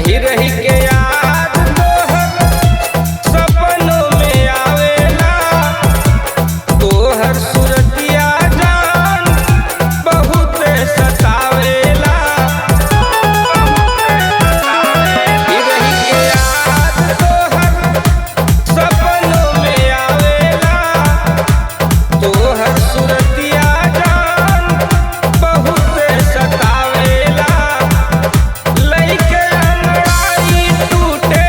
रही रही के याद तोहर सपनों में आवेला। तोहर सूरतिया जान बहुत सतावेला। रही रही के याद तोहर सपनों में आवेला। तोहर सूरतिया जान बहुत सतावेला। लइके अंगड़ाई टूटे,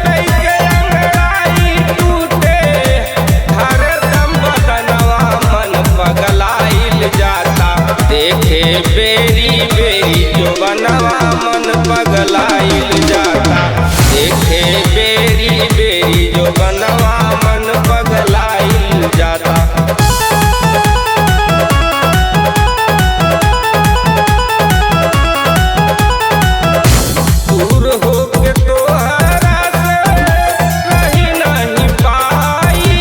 लइके अंगड़ाई टूटे, हरदम बदनवा मन पगलाइल जाता। देखे बेरी बेरी जो बनवा मन पगलाइल जाता। देखे बेरी बेरी जो बनवा मन पगलाइल जाता। दूर होके तोहरा से रही नहीं पाई।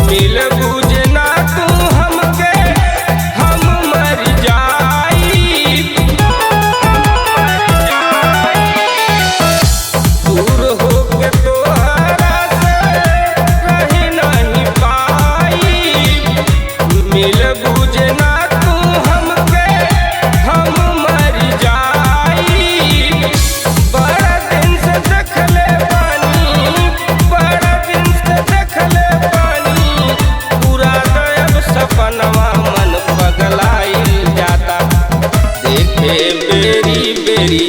मिल बुझना तू हमके हम मर जाई। दूर होके तोहरा से रही नहीं पाई। मिल बुझना तू हमके हम मर जाई। बड़ा दिन से देखले पानी, बड़ा दिन से देखले पानी। पूरा गयब सपनवा मन पगलाइल जाता। देखे बेरी बेरी